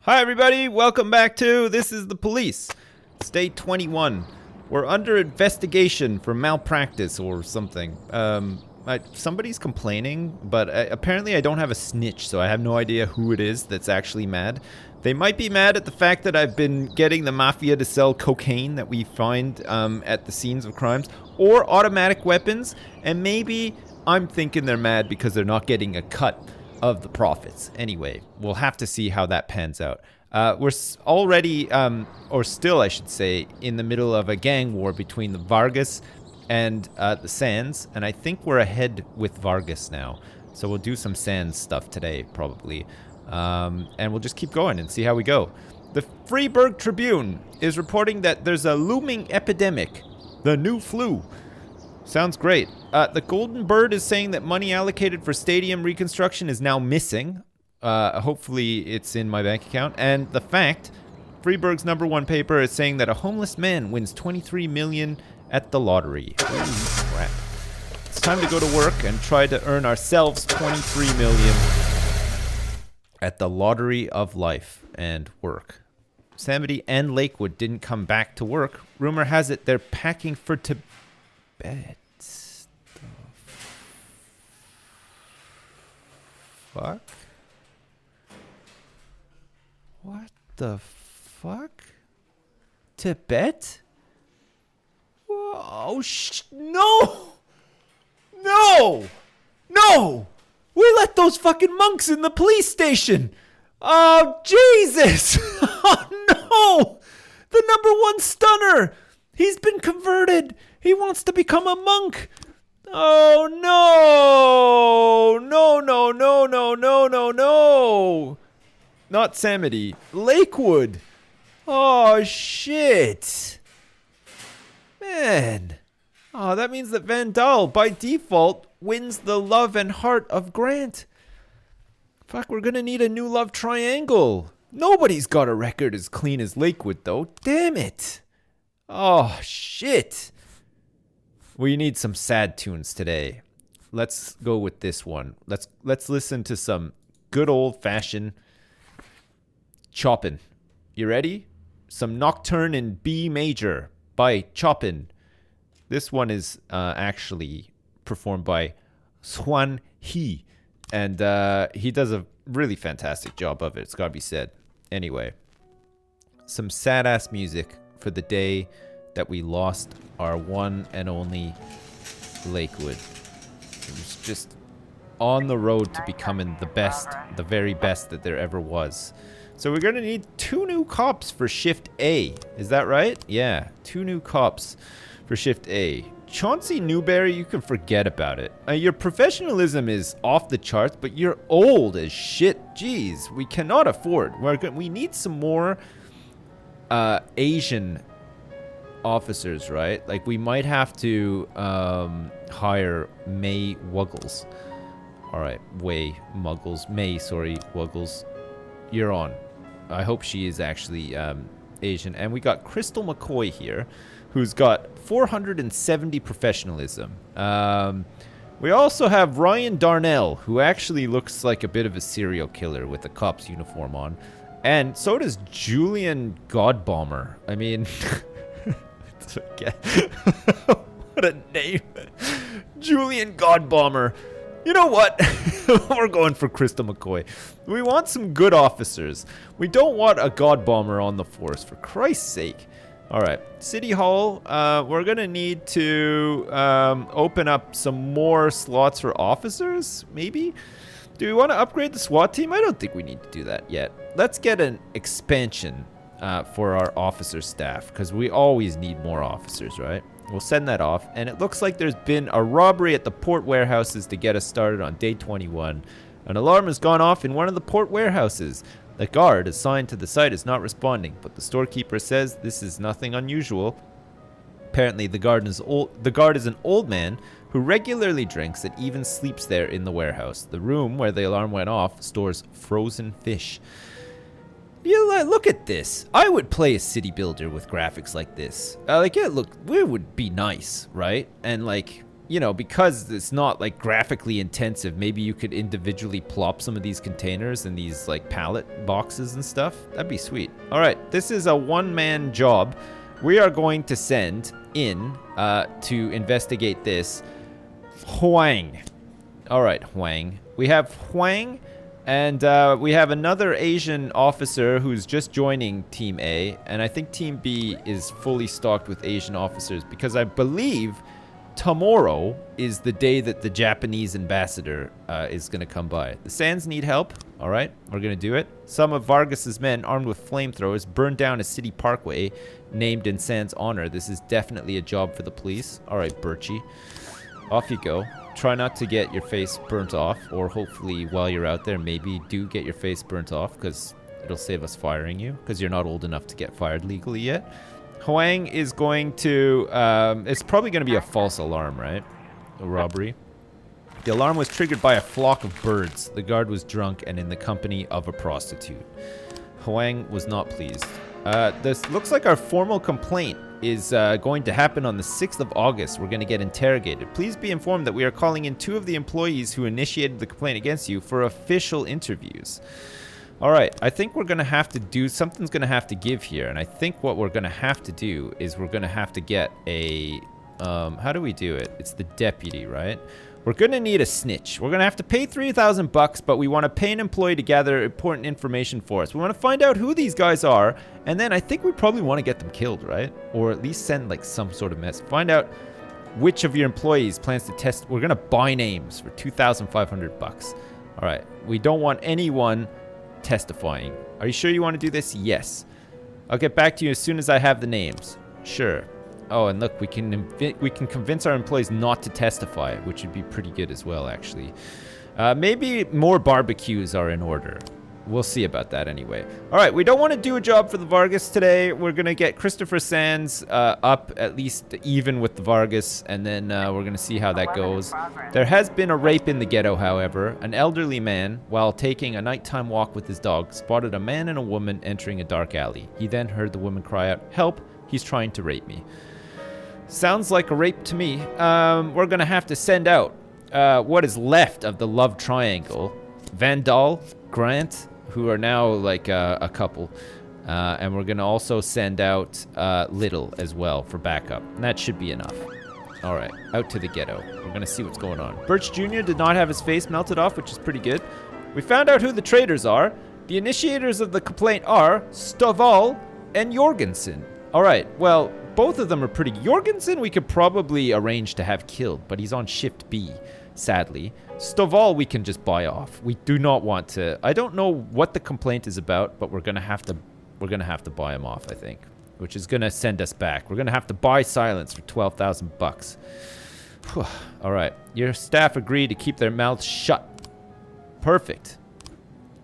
Hi everybody, welcome back to This is the Police. It's day 21. We're under investigation for malpractice or something. Somebody's complaining, but apparently I don't have a snitch, so I have no idea who it is that's actually mad. They might be mad at the fact that I've been getting the mafia to sell cocaine that we find at the scenes of crimes, or automatic weapons, and maybe I'm thinking they're mad because they're not getting a cut of the profits. Anyway, we'll have to see how that pans out. We're already, or still I should say, in the middle of a gang war between the Vargas and the Sands, and I think we're ahead with Vargas now. So we'll do some Sands stuff today, probably. And we'll just keep going and see how we go. The Freeburg Tribune is reporting that there's a looming epidemic, the new flu. Sounds great. The Golden Bird is saying that money allocated for stadium reconstruction is now missing. Hopefully it's in my bank account. And The Fact, Freeburg's #1 paper, is saying that a homeless man wins $23 million at the lottery. Holy crap. It's time to go to work and try to earn ourselves $23 million at the lottery of life and work. Samity and Lakewood didn't come back to work. Rumor has it they're packing for Tibet. Fuck? What the fuck? Tibet? Whoa, no! No! No! We let those fucking monks in the police station! Oh, Jesus! Oh, no! The #1 stunner! He's been converted! He wants to become a monk! Oh, no! No, no, no, no, no, no, no! Not Samity. Lakewood! Oh, shit! Man. Oh, that means that Van Dahl, by default, wins the love and heart of Grant. Fuck, we're gonna need a new love triangle. Nobody's got a record as clean as Lakewood, though. Damn it. Oh, shit. We need some sad tunes today. Let's go with this one. Let's listen to some good old-fashioned Chopin. You ready? Some Nocturne in B major by Chopin. This one is actually performed by Swan He, and he does a really fantastic job of it. It's gotta be said. Anyway, some sad-ass music for the day that we lost our one and only Lakewood. It was just on the road to becoming the best, the very best that there ever was. So we're gonna need 2 new cops for Shift A. Is that right? Yeah, 2 new cops for Shift A. Chauncey Newberry, you can forget about it. Your professionalism is off the charts, but you're old as shit. Jeez, we cannot afford. We need some more Asian officers, right? Like, we might have to hire May Wuggles. All right, May, Wuggles. You're on. I hope she is actually Asian. And we got Crystal McCoy here, who's got 470 professionalism. We also have Ryan Darnell, who actually looks like a bit of a serial killer with a cop's uniform on. And so does Julian Godbomber. I mean, what a name. Julian Godbomber. You know what? We're going for Crystal McCoy. We want some good officers. We don't want a God Bomber on the force, for Christ's sake. All right, City Hall. We're going to need to open up some more slots for officers, maybe? Do we want to upgrade the SWAT team? I don't think we need to do that yet. Let's get an expansion for our officer staff, because we always need more officers, right? We'll send that off, and it looks like there's been a robbery at the port warehouses to get us started on day 21. An alarm has gone off in one of the port warehouses. The guard assigned to the site is not responding, but the storekeeper says this is nothing unusual. Apparently, the guard is an old man who regularly drinks and even sleeps there in the warehouse. The room where the alarm went off stores frozen fish. Yeah, look at this. I would play a city builder with graphics like this. It would be nice, right? And you know, because it's not like graphically intensive, maybe you could individually plop some of these containers in these like pallet boxes and stuff. That'd be sweet. All right, this is a one-man job. We are going to send in to investigate this Huang. All right, Huang. We have Huang, and we have another Asian officer who's just joining Team A, and I think Team B is fully stocked with Asian officers because I believe tomorrow is the day that the Japanese ambassador is going to come by. The Sands need help. All right, we're going to do it. Some of Vargas's men, armed with flamethrowers, burned down a city parkway named in Sands' honor. This is definitely a job for the police. All right, Birchie, off you go. Try not to get your face burnt off, or hopefully while you're out there, maybe do get your face burnt off because it'll save us firing you because you're not old enough to get fired legally yet. Huang is going to, it's probably going to be a false alarm, right? A robbery. The alarm was triggered by a flock of birds. The guard was drunk and in the company of a prostitute. Huang was not pleased. This looks like our formal complaint is going to happen on the 6th of August. We're going to get interrogated. Please be informed that we are calling in 2 of the employees who initiated the complaint against you for official interviews. All right, I think we're going to have to do, something's going to have to give here. And I think what we're going to have to do is we're going to have to get a, how do we do it? It's the deputy, right? We're going to need a snitch. We're going to have to pay $3,000, but we want to pay an employee to gather important information for us. We want to find out who these guys are, and then I think we probably want to get them killed, right? Or at least send like some sort of mess. Find out which of your employees plans to test. We're going to buy names for $2,500. All right, we don't want anyone testifying. Are you sure you want to do this? Yes. I'll get back to you as soon as I have the names. Sure. Oh, and look, we can convince our employees not to testify, which would be pretty good as well, actually. Maybe more barbecues are in order. We'll see about that anyway. All right, we don't want to do a job for the Vargas today. We're going to get Christopher Sands up at least even with the Vargas, and then we're going to see how that goes. There has been a rape in the ghetto, however. An elderly man, while taking a nighttime walk with his dog, spotted a man and a woman entering a dark alley. He then heard the woman cry out, "Help, he's trying to rape me." Sounds like a rape to me. We're going to have to send out what is left of the love triangle. Vandal, Grant, who are now like a couple. And we're going to also send out Little as well for backup. And that should be enough. All right, out to the ghetto. We're going to see what's going on. Birch Jr. did not have his face melted off, which is pretty good. We found out who the traitors are. The initiators of the complaint are Stovall and Jorgensen. All right, well, both of them are pretty... Jorgensen we could probably arrange to have killed, but he's on shift B, sadly. Stovall we can just buy off. We do not want to... I don't know what the complaint is about, but we're going to have to buy him off, I think, which is going to send us back. We're going to have to buy silence for $12,000. All right, your staff agreed to keep their mouths shut. Perfect.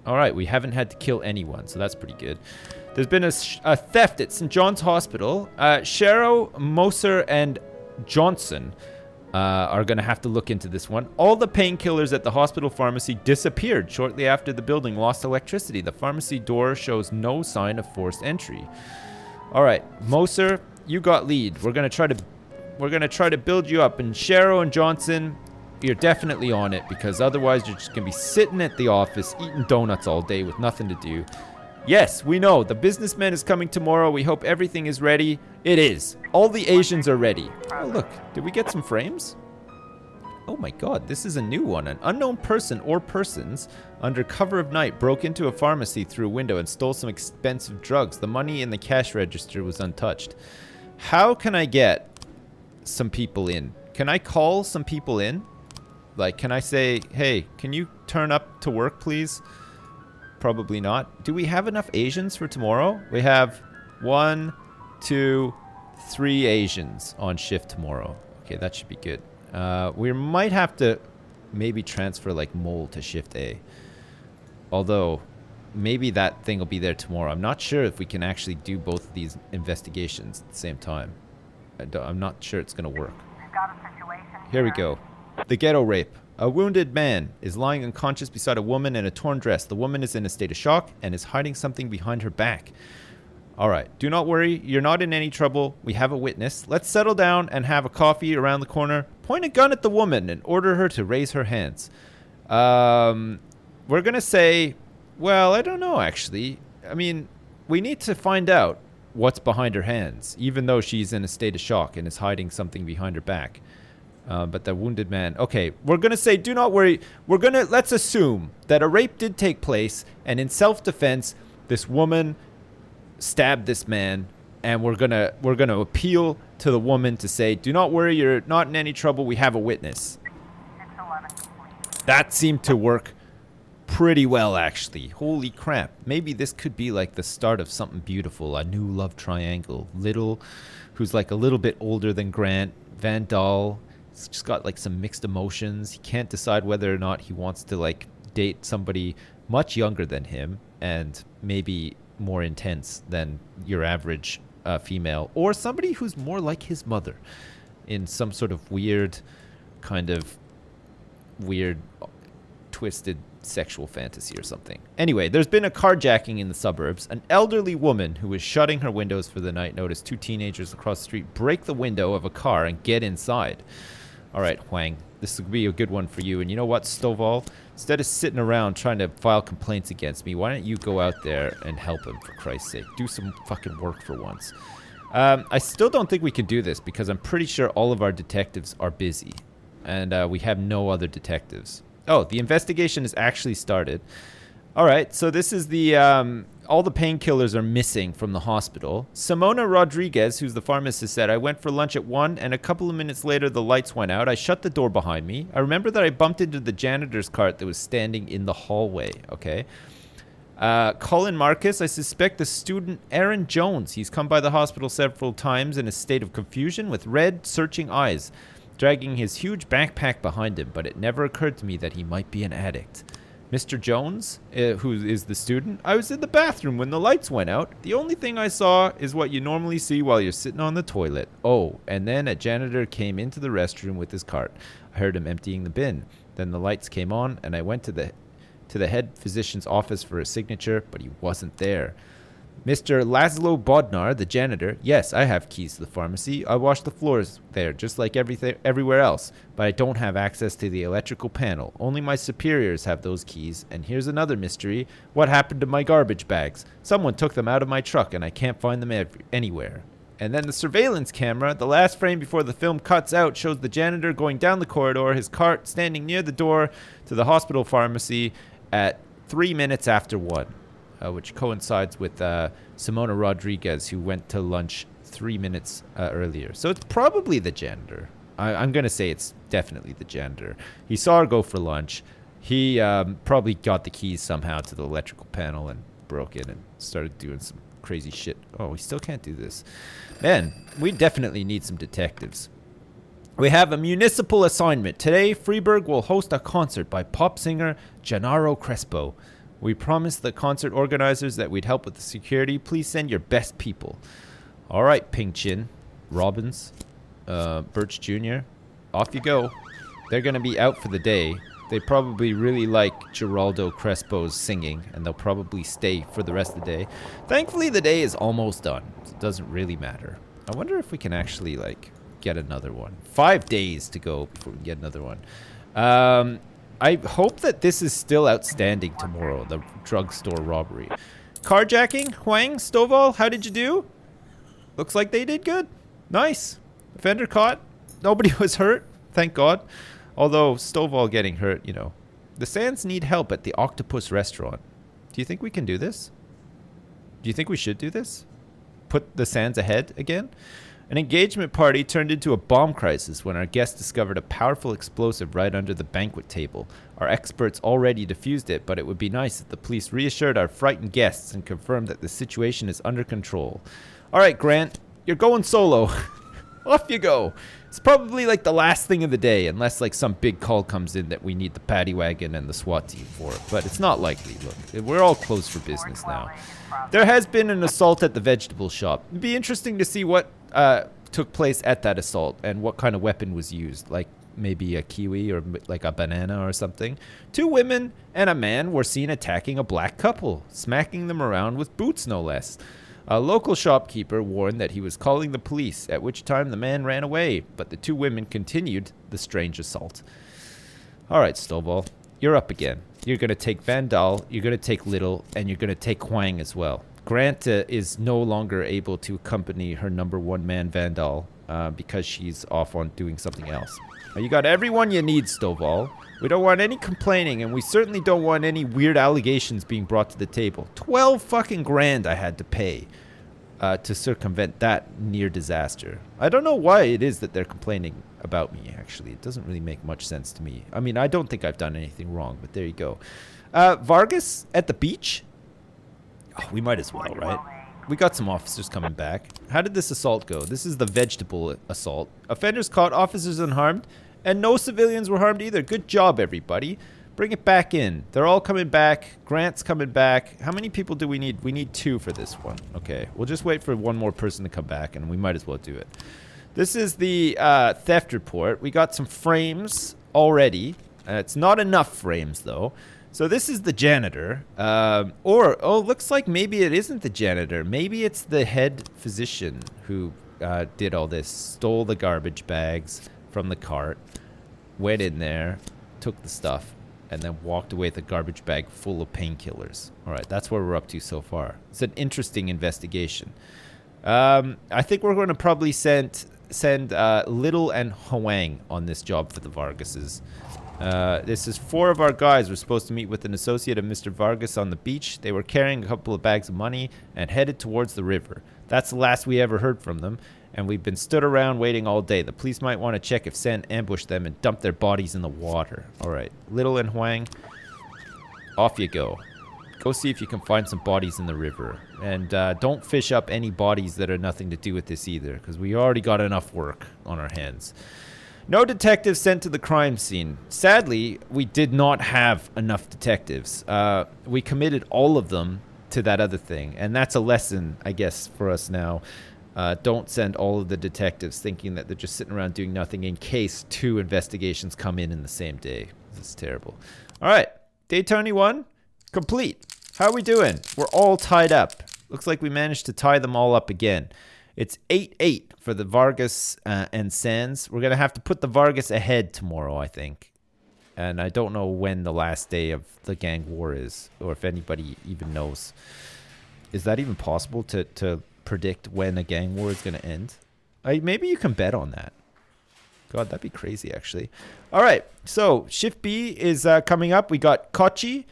All right, we haven't had to kill anyone, so that's pretty good. There's been a theft at St. John's Hospital. Sharrow, Moser, and Johnson are going to have to look into this one. All the painkillers at the hospital pharmacy disappeared shortly after the building lost electricity. The pharmacy door shows no sign of forced entry. All right, Moser, you got lead. We're going to try to build you up. And Sharrow and Johnson, you're definitely on it because otherwise you're just going to be sitting at the office eating donuts all day with nothing to do. Yes, we know. The businessman is coming tomorrow. We hope everything is ready. It is. All the Asians are ready. Oh, look. Did we get some frames? Oh my god, this is a new one. An unknown person or persons under cover of night broke into a pharmacy through a window and stole some expensive drugs. The money in the cash register was untouched. How can I get some people in? Can I call some people in? Like, can I say, hey, can you turn up to work, please? Probably not. Do we have enough Asians for tomorrow? We have 1, 2, 3 Asians on shift tomorrow. Okay, that should be good. We might have to maybe transfer like Mole to shift A. Although, maybe that thing will be there tomorrow. I'm not sure if we can actually do both of these investigations at the same time. I'm not sure it's going to work. Here we go. The ghetto rape. A wounded man is lying unconscious beside a woman in a torn dress. The woman is in a state of shock and is hiding something behind her back. All right, do not worry. You're not in any trouble. We have a witness. Let's settle down and have a coffee around the corner. Point a gun at the woman and order her to raise her hands. We're going to say, well, I don't know, actually. I mean, we need to find out what's behind her hands, even though she's in a state of shock and is hiding something behind her back. But the wounded man... Okay, we're going to say, do not worry. Let's assume that a rape did take place, and in self-defense, this woman stabbed this man, and we're gonna appeal to the woman to say, do not worry, you're not in any trouble, we have a witness. That seemed to work pretty well, actually. Holy crap. Maybe this could be like the start of something beautiful, a new love triangle. Little, who's like a little bit older than Grant. Van Dahl, he's just got like some mixed emotions. He can't decide whether or not he wants to like date somebody much younger than him and maybe more intense than your average female, or somebody who's more like his mother in some sort of weird twisted sexual fantasy or something. Anyway, there's been a carjacking in the suburbs. An elderly woman who was shutting her windows for the night noticed two teenagers across the street break the window of a car and get inside. All right, Huang, this would be a good one for you. And you know what, Stovall? Instead of sitting around trying to file complaints against me, why don't you go out there and help him, for Christ's sake? Do some fucking work for once. I still don't think we can do this because I'm pretty sure all of our detectives are busy. And we have no other detectives. Oh, the investigation has actually started. All right, so this is the... all the painkillers are missing from the hospital. Simona Rodriguez, who's the pharmacist, said, I went for lunch at 1, and a couple of minutes later, the lights went out. I shut the door behind me. I remember that I bumped into the janitor's cart that was standing in the hallway. Okay. Colin Marcus, I suspect the student Aaron Jones. He's come by the hospital several times in a state of confusion with red, searching eyes, dragging his huge backpack behind him, but it never occurred to me that he might be an addict. Mr. Jones, who is the student, I was in the bathroom when the lights went out. The only thing I saw is what you normally see while you're sitting on the toilet. Oh, and then a janitor came into the restroom with his cart. I heard him emptying the bin. Then the lights came on, and I went to the head physician's office for a signature, but he wasn't there. Mr. Laszlo Bodnar, the janitor, yes, I have keys to the pharmacy. I wash the floors there, just like everywhere else, but I don't have access to the electrical panel. Only my superiors have those keys, and here's another mystery. What happened to my garbage bags? Someone took them out of my truck, and I can't find them anywhere. And then the surveillance camera, the last frame before the film cuts out, shows the janitor going down the corridor, his cart standing near the door to the hospital pharmacy at 3 minutes after 1. Which coincides with Simona Rodriguez, who went to lunch 3 minutes earlier. So it's probably the janitor. I'm going to say it's definitely the janitor. He saw her go for lunch. He probably got the keys somehow to the electrical panel and broke in and started doing some crazy shit. Oh, we still can't do this. Man, we definitely need some detectives. We have a municipal assignment. Today, Freeburg will host a concert by pop singer Gennaro Crespo. We promised the concert organizers that we'd help with the security. Please send your best people. All right, Ping Chin, Robbins, Birch Jr., off you go. They're going to be out for the day. They probably really like Geraldo Crespo's singing, and they'll probably stay for the rest of the day. Thankfully, the day is almost done, so it doesn't really matter. I wonder if we can actually, get another one. 5 days to go before we get another one. I hope that this is still outstanding tomorrow, the drugstore robbery. Carjacking, Huang, Stovall, how did you do? Looks like they did good. Nice. Offender caught. Nobody was hurt, thank God. Although Stovall getting hurt, The Sands need help at the Octopus restaurant. Do you think we can do this? Do you think we should do this? Put the Sands ahead again? An engagement party turned into a bomb crisis when our guests discovered a powerful explosive right under the banquet table. Our experts already defused it, but it would be nice if the police reassured our frightened guests and confirmed that the situation is under control. All right, Grant, you're going solo. Off you go. It's probably the last thing of the day, unless some big call comes in that we need the paddy wagon and the SWAT team for it. But it's not likely. Look, we're all closed for business now. There has been an assault at the vegetable shop. It'd be interesting to see what took place at that assault and what kind of weapon was used, maybe a kiwi or a banana or something. 2 women and a man were seen attacking a black couple, smacking them around with boots no less. A local shopkeeper warned that he was calling the police, at which time the man ran away, but the two women continued the strange assault. All right, Stovall, you're up again. You're going to take Van Dahl, you're going to take Little, and you're going to take Huang as well. Grant is no longer able to accompany her number one man, Van Dahl, because she's off on doing something else. You got everyone you need, Stovall. We don't want any complaining, and we certainly don't want any weird allegations being brought to the table. 12 fucking grand I had to pay to circumvent that near disaster. I don't know why it is that they're complaining about me, actually. It doesn't really make much sense to me. I mean, I don't think I've done anything wrong, but there you go. Vargas at the beach? Oh, we might as well, right? We got some officers coming back. How did this assault go? This is the vegetable assault. Offenders caught, officers unharmed, and no civilians were harmed either. Good job, everybody. Bring it back in. They're all coming back. Grant's coming back. How many people do we need? We need 2 for this one. Okay, we'll just wait for one more person to come back, and we might as well do it. This is the theft report. We got some frames already. It's not enough frames, though. So this is the janitor. Looks like maybe it isn't the janitor. Maybe it's the head physician who did all this. Stole the garbage bags from the cart, went in there, took the stuff, and then walked away with a garbage bag full of painkillers. All right, that's where we're up to so far. It's an interesting investigation. I think we're going to probably send Little and Huang on this job for the Vargases. This is 4 of our guys were supposed to meet with an associate of Mr. Vargas on the beach. They were carrying a couple of bags of money and headed towards the river. That's the last we ever heard from them, and we've been stood around waiting all day. The police might want to check if Sen ambushed them and dumped their bodies in the water. All right, Little and Huang, off you go. Go see if you can find some bodies in the river. And don't fish up any bodies that are nothing to do with this either, because we already got enough work on our hands. No detectives sent to the crime scene. Sadly, we did not have enough detectives. We committed all of them to that other thing, and that's a lesson, I guess, for us now. Don't send all of the detectives thinking that they're just sitting around doing nothing in case 2 investigations come in the same day. This is terrible. All right, day 21, complete. How are we doing? We're all tied up. Looks like we managed to tie them all up again. It's 8-8 for the Vargas and Sands. We're going to have to put the Vargas ahead tomorrow, I think. And I don't know when the last day of the gang war is, or if anybody even knows. Is that even possible to predict when a gang war is going to end? Maybe you can bet on that. God, that'd be crazy, actually. All right, so Shift B is coming up. We got Kochi,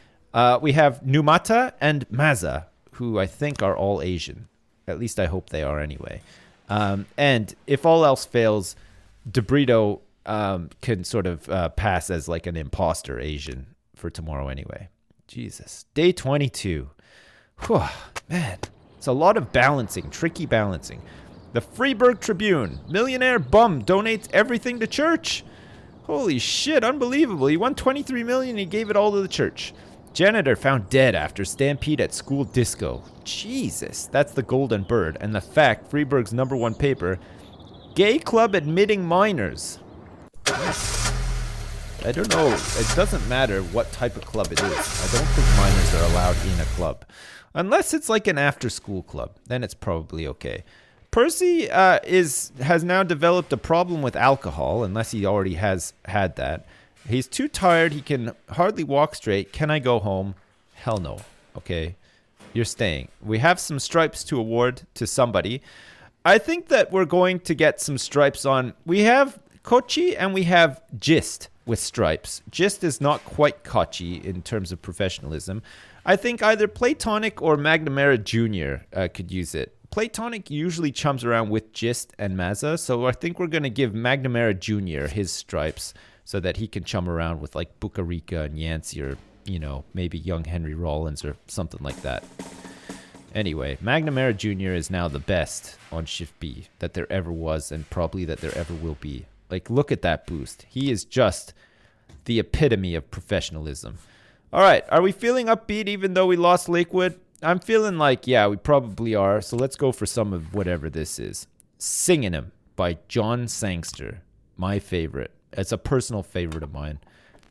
we have Numata, and Maza, who I think are all Asian. At least I hope they are anyway. And if all else fails, DeBrito can sort of pass as like an imposter Asian for tomorrow anyway. Jesus. Day 22. Whew, man, it's a lot of balancing, tricky balancing. The Freeburg Tribune. Millionaire bum donates everything to church. Holy shit, unbelievable. He won $23 million and he gave it all to the church. Janitor found dead after stampede at school disco. Jesus, that's the Golden Bird. And the Fact, Freeburg's #1 paper. Gay club admitting minors. I don't know. It doesn't matter what type of club it is. I don't think minors are allowed in a club. Unless it's like an after-school club. Then it's probably okay. Percy has now developed a problem with alcohol, unless he already has had that. He's too tired. He can hardly walk straight. Can I go home? Hell no. Okay. You're staying. We have some stripes to award to somebody. I think that we're going to get some stripes on. We have Kochi and we have Gist with stripes. Gist is not quite Kochi in terms of professionalism. I think either Platonic or McNamara Jr. Could use it. Platonic usually chums around with Gist and Maza, so I think we're going to give McNamara Jr. his stripes so that he can chum around with like Bukarika and Yancey or, you know, maybe young Henry Rollins or something like that. Anyway, McNamara Jr. is now the best on Shift B that there ever was and probably that there ever will be. Like, look at that boost. He is just the epitome of professionalism. All right, are we feeling upbeat even though we lost Lakewood? I'm feeling like, yeah, we probably are. So let's go for some of whatever this is. Singing Him by John Sangster. My favorite. It's a personal favorite of mine,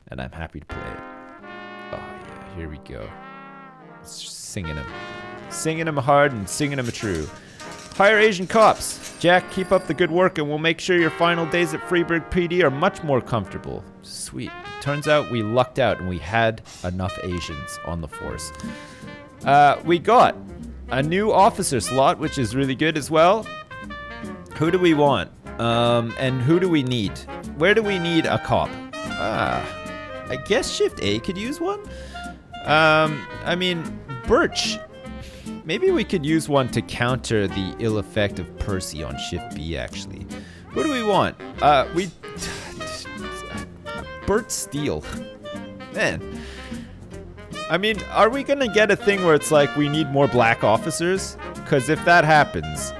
and I'm happy to play it. Oh, yeah, here we go. Singing Him. Singing them hard and singing them true. Hire Asian cops. Jack, keep up the good work and we'll make sure your final days at Freeburg PD are much more comfortable. Sweet. Turns out we lucked out and we had enough Asians on the force. We got a new officer slot, which is really good as well. Who do we want? And who do we need? Where do we need a cop? I guess Shift A could use one? I mean, Birch. Maybe we could use one to counter the ill effect of Percy on Shift B, actually. Who do we want? Bert Steele. Man. I mean, are we gonna get a thing where it's like we need more black officers? Because if that happens,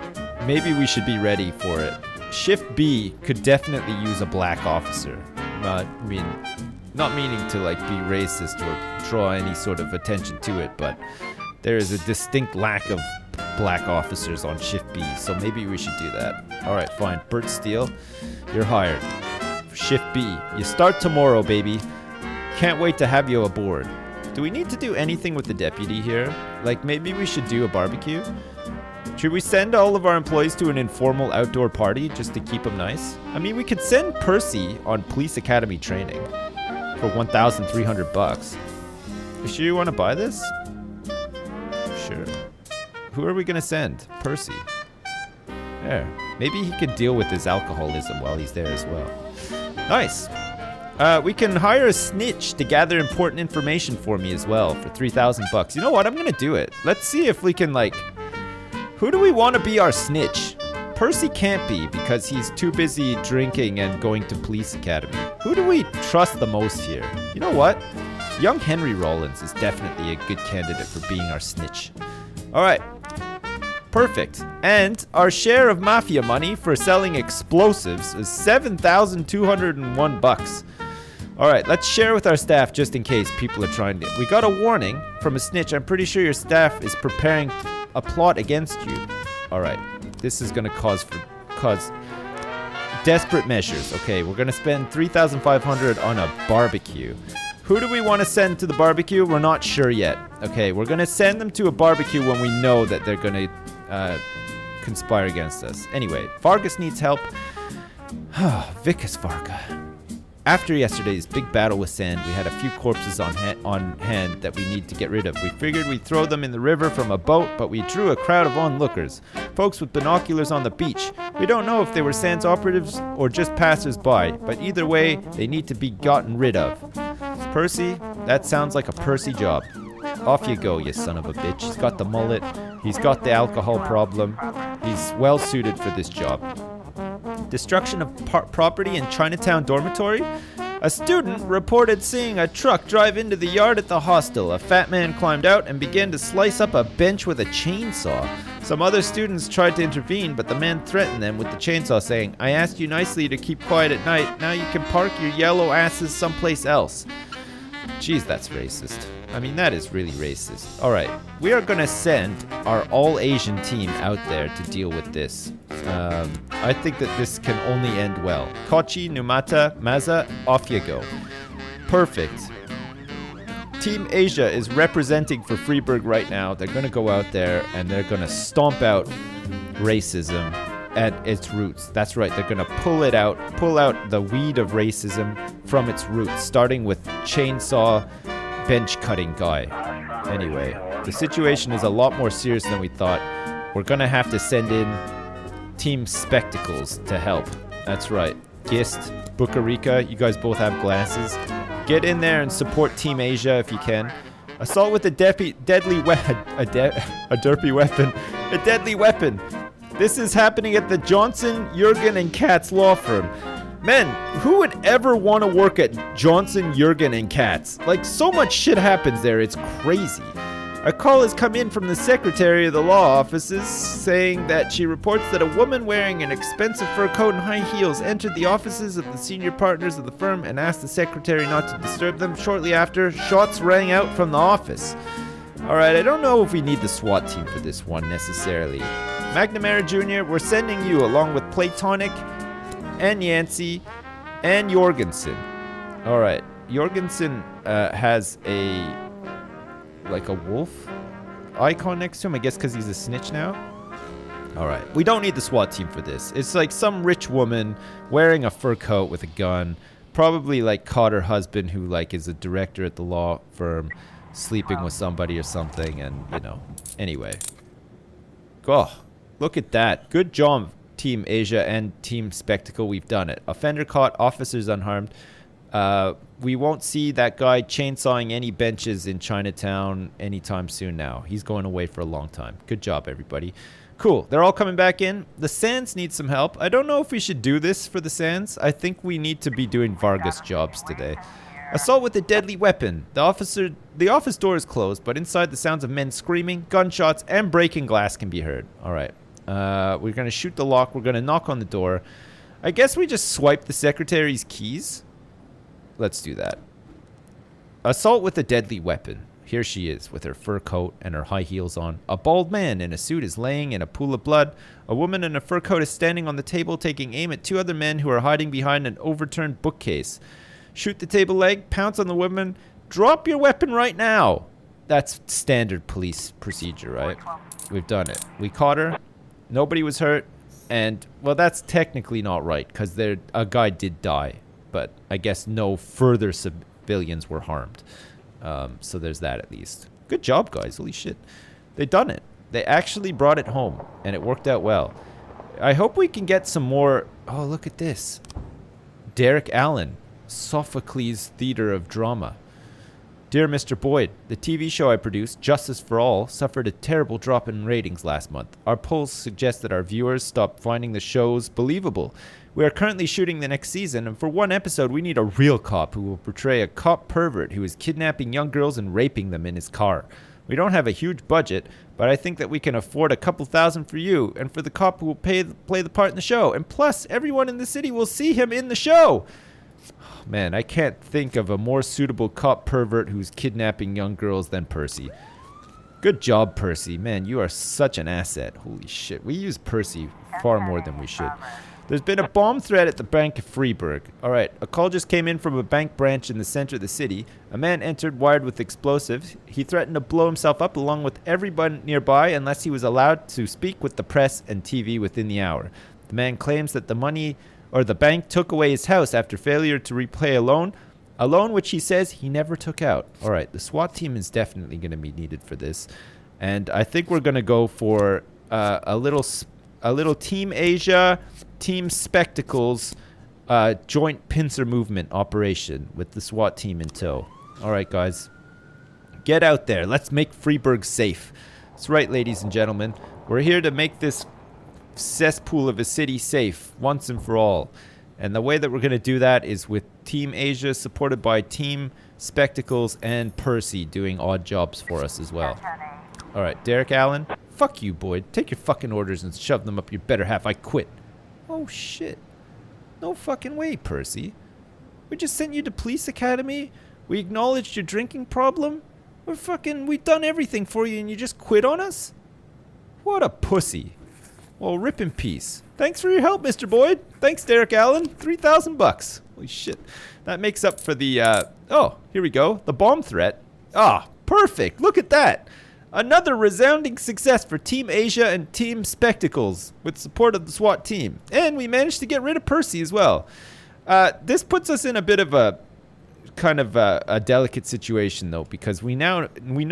maybe we should be ready for it. Shift B could definitely use a black officer. I mean, not meaning to like be racist or draw any sort of attention to it, but there is a distinct lack of black officers on Shift B, so maybe we should do that. Alright, fine. Bert Steele, you're hired. Shift B, you start tomorrow, baby. Can't wait to have you aboard. Do we need to do anything with the deputy here? Like, maybe we should do a barbecue? Should we send all of our employees to an informal outdoor party just to keep them nice? I mean, we could send Percy on police academy training for $1,300. You sure you want to buy this? Sure. Who are we going to send? Percy. There. Maybe he could deal with his alcoholism while he's there as well. Nice. We can hire a snitch to gather important information for me as well for $3,000. You know what? I'm going to do it. Let's see if we can, like... Who do we want to be our snitch? Percy can't be because he's too busy drinking and going to police academy. Who do we trust the most here? You know what? Young Henry Rollins is definitely a good candidate for being our snitch. Alright. Perfect. And our share of mafia money for selling explosives is $7,201. Alright, let's share with our staff just in case people are trying to... We got a warning from a snitch. I'm pretty sure your staff is preparing a plot against you. Alright, this is gonna cause desperate measures. Okay, we're gonna spend $3,500 on a barbecue. Who do we want to send to the barbecue? We're not sure yet. Okay, we're gonna send them to a barbecue when we know that they're gonna conspire against us. Anyway, Vargas needs help. Vicus Varga. After yesterday's big battle with Sand, we had a few corpses on hand that we need to get rid of. We figured we'd throw them in the river from a boat, but we drew a crowd of onlookers. Folks with binoculars on the beach. We don't know if they were Sand's operatives or just passers-by, but either way, they need to be gotten rid of. Percy? That sounds like a Percy job. Off you go, you son of a bitch. He's got the mullet. He's got the alcohol problem. He's well suited for this job. Destruction of property in Chinatown dormitory? A student reported seeing a truck drive into the yard at the hostel. A fat man climbed out and began to slice up a bench with a chainsaw. Some other students tried to intervene, but the man threatened them with the chainsaw, saying, "I asked you nicely to keep quiet at night. Now you can park your yellow asses someplace else." Jeez, that's racist. I mean, that is really racist. Alright, we are gonna send our all-Asian team out there to deal with this. I think that this can only end well. Kochi, Numata, Maza, off you go. Perfect. Team Asia is representing for Freeburg right now. They're gonna go out there and they're gonna stomp out racism at its roots. That's right, they're gonna pull out the weed of racism from its roots, starting with chainsaw bench cutting guy. Anyway, the situation is a lot more serious than we thought. We're gonna have to send in Team Spectacles to help. That's right. Gist, Bukarika, you guys both have glasses. Get in there and support Team Asia if you can. Assault with a deadly weapon. A derpy weapon. A deadly weapon. This is happening at the Johnson, Jurgen, and Katz law firm. Men, who would ever want to work at Johnson, Jurgen, and Katz? Like, so much shit happens there, it's crazy. A call has come in from the secretary of the law offices saying that she reports that a woman wearing an expensive fur coat and high heels entered the offices of the senior partners of the firm and asked the secretary not to disturb them. Shortly after, shots rang out from the office. Alright, I don't know if we need the SWAT team for this one necessarily. McNamara Jr., we're sending you along with Platonic and Yancey and Jorgensen. Alright, Jorgensen has a wolf? icon next to him, I guess because he's a snitch now. All right, we don't need the SWAT team for this. It's like some rich woman wearing a fur coat with a gun, probably like caught her husband, who like is a director at the law firm, sleeping with somebody or something, and you know. Anyway, oh, look at that! Good job, Team Asia and Team Spectacle. We've done it. Offender caught, officers unharmed. We won't see that guy chainsawing any benches in Chinatown anytime soon now. He's going away for a long time. Good job, everybody. Cool. They're all coming back in. The Sands need some help. I don't know if we should do this for the Sands. I think we need to be doing Vargas jobs today. Assault with a deadly weapon. The office door is closed, but inside the sounds of men screaming, gunshots, and breaking glass can be heard. All right. We're going to shoot the lock. We're going to knock on the door. I guess we just swipe the secretary's keys. Let's do that. Assault with a deadly weapon. Here she is, with her fur coat and her high heels on. A bald man in a suit is laying in a pool of blood. A woman in a fur coat is standing on the table, taking aim at two other men who are hiding behind an overturned bookcase. Shoot the table leg, pounce on the woman. Drop your weapon right now. That's standard police procedure, right? We've done it. We caught her. Nobody was hurt. And, well, that's technically not right, because a guy did die. But I guess no further civilians were harmed. So there's that at least. Good job, guys. Holy shit. They done it. They actually brought it home, and it worked out well. I hope we can get some more... Oh, look at this. Derek Allen, Sophocles Theater of Drama. Dear Mr. Boyd, the TV show I produced, Justice for All, suffered a terrible drop in ratings last month. Our polls suggest that our viewers stopped finding the shows believable. We are currently shooting the next season, and for one episode, we need a real cop who will portray a cop pervert who is kidnapping young girls and raping them in his car. We don't have a huge budget, but I think that we can afford a couple thousand for you and for the cop who will play the part in the show. And plus, everyone in the city will see him in the show. Oh, man, I can't think of a more suitable cop pervert who's kidnapping young girls than Percy. Good job, Percy. Man, you are such an asset. Holy shit. We use Percy far more than we should. There's been a bomb threat at the Bank of Freeburg. Alright, a call just came in from a bank branch in the center of the city. A man entered wired with explosives. He threatened to blow himself up along with everyone nearby unless he was allowed to speak with the press and TV within the hour. The man claims that the bank took away his house after failure to repay a loan which he says he never took out. Alright, the SWAT team is definitely going to be needed for this. And I think we're going to go for a little Team Asia... Team Spectacles joint pincer movement operation with the SWAT team in tow. All right, guys. Get out there. Let's make Freeburg safe. That's right, ladies and gentlemen. We're here to make this cesspool of a city safe once and for all. And the way that we're going to do that is with Team Asia supported by Team Spectacles and Percy doing odd jobs for us as well. All right, Derek Allen. Fuck you, Boyd. Take your fucking orders and shove them up your better half. I quit. Oh, shit. No fucking way, Percy. We just sent you to police academy. We acknowledged your drinking problem. We've done everything for you and you just quit on us? What a pussy. Well, rip in peace. Thanks for your help, Mr. Boyd. Thanks, Derek Allen. $3,000. Holy shit. That makes up for the, oh, here we go. The bomb threat. Ah, perfect. Look at that. Another resounding success for Team Asia and Team Spectacles with support of the SWAT team. And we managed to get rid of Percy as well. This puts us in a bit of a kind of a delicate situation, though, because we no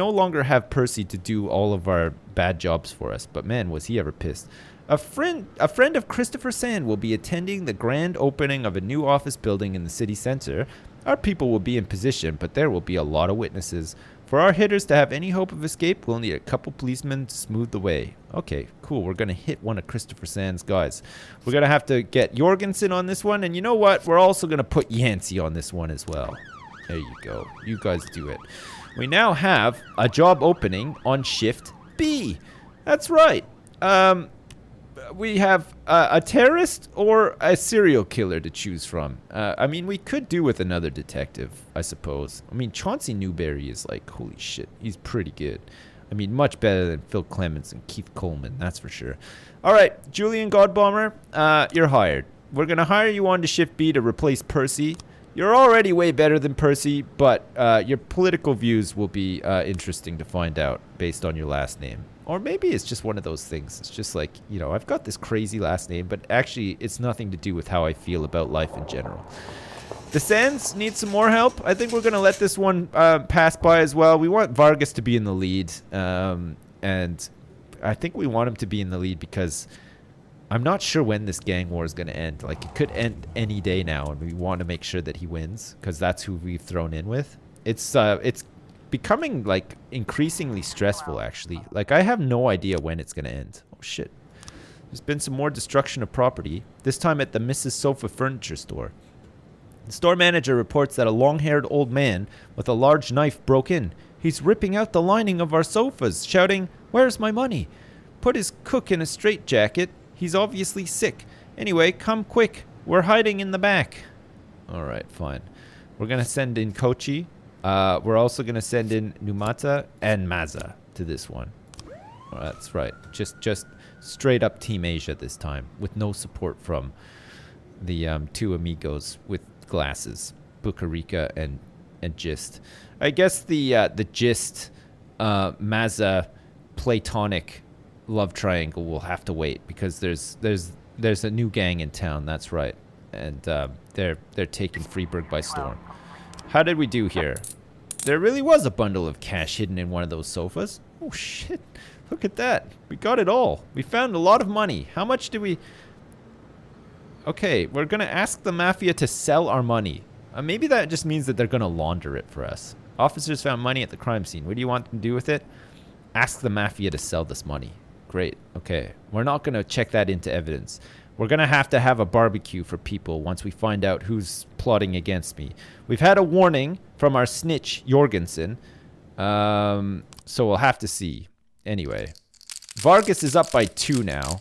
longer have Percy to do all of our bad jobs for us. But man, was he ever pissed. A friend of Christopher Sand will be attending the grand opening of a new office building in the city center. Our people will be in position, but there will be a lot of witnesses. For our hitters to have any hope of escape, we'll need a couple policemen to smooth the way. Okay, cool. We're going to hit one of Christopher Sand's guys. We're going to have to get Jorgensen on this one. And you know what? We're also going to put Yancey on this one as well. There you go. You guys do it. We now have a job opening on Shift B. That's right. We have a terrorist or a serial killer to choose from. I mean, we could do with another detective, I suppose. I mean, Chauncey Newberry is like, holy shit, he's pretty good. I mean, much better than Phil Clements and Keith Coleman, that's for sure. All right, Julian Godbomber, you're hired. We're going to hire you on to Shift B to replace Percy. You're already way better than Percy, but your political views will be interesting to find out based on your last name. Or maybe it's just one of those things. It's just like, you know, I've got this crazy last name, but actually it's nothing to do with how I feel about life in general. The Sands need some more help. I think we're going to let this one pass by as well. We want Vargas to be in the lead. And I think we want him to be in the lead because I'm not sure when this gang war is going to end. Like, it could end any day now, and we want to make sure that he wins because that's who we've thrown in with. It's becoming, like, increasingly stressful, actually. Like, I have no idea when it's going to end. Oh, shit. There's been some more destruction of property, this time at the Mrs. Sofa Furniture Store. The store manager reports that a long-haired old man with a large knife broke in. He's ripping out the lining of our sofas, shouting, "Where's my money?" Put his cook in a straitjacket. He's obviously sick. Anyway, come quick. We're hiding in the back. All right, fine. We're going to send in Kochi. We're also going to send in Numata and Maza to this one. Oh, that's right. Just straight up Team Asia this time with no support from the two amigos with glasses, Bukarika and Gist. I guess the Gist Maza platonic love triangle will have to wait because there's a new gang in town. That's right, and they're taking Freeburg by storm. How did we do here? There really was a bundle of cash hidden in one of those sofas. Oh shit! Look at that. We got it all. We found a lot of money. How much did we? Okay, we're gonna ask the mafia to sell our money. Maybe that just means that they're gonna launder it for us. Officers found money at the crime scene. What do you want them to do with it? Ask the mafia to sell this money. Great. Okay. We're not going to check that into evidence. We're going to have a barbecue for people once we find out who's plotting against me. We've had a warning from our snitch, Jorgensen. So we'll have to see. Anyway. Vargas is up by 2 now.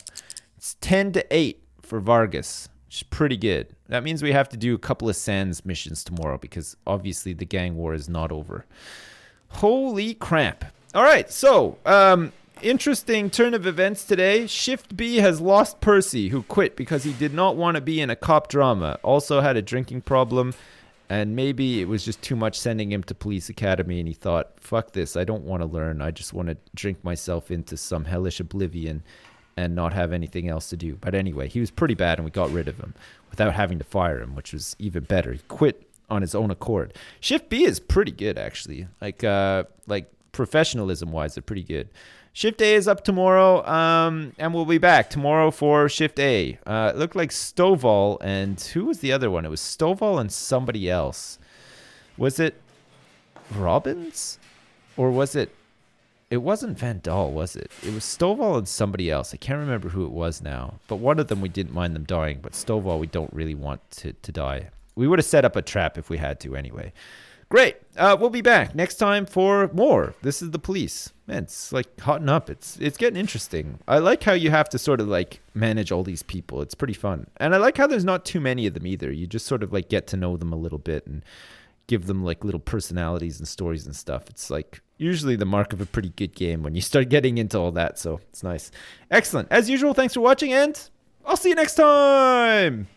It's 10-8 for Vargas, which is pretty good. That means we have to do a couple of Sands missions tomorrow because obviously the gang war is not over. Holy crap. All right. So, interesting turn of events today. Shift B has lost Percy, who quit because he did not want to be in a cop drama. Also had a drinking problem, and maybe it was just too much sending him to police academy, and he thought, fuck this, I don't want to learn. I just want to drink myself into some hellish oblivion and not have anything else to do. But anyway, he was pretty bad, and we got rid of him without having to fire him, which was even better. He quit on his own accord. Shift B is pretty good, actually. Like professionalism-wise, they're pretty good. Shift A is up tomorrow, and we'll be back tomorrow for Shift A. It looked like Stovall, and who was the other one? It was Stovall and somebody else. Was it Robbins? Or was it... It wasn't Van Dahl, was it? It was Stovall and somebody else. I can't remember who it was now. But one of them, we didn't mind them dying, but Stovall, we don't really want to die. We would have set up a trap if we had to anyway. Great. We'll be back next time for more. This is the police. Man, it's like hotting up. It's getting interesting. I like how you have to sort of like manage all these people. It's pretty fun. And I like how there's not too many of them either. You just sort of like get to know them a little bit and give them like little personalities and stories and stuff. It's like usually the mark of a pretty good game when you start getting into all that. So it's nice. Excellent. As usual, thanks for watching, and I'll see you next time.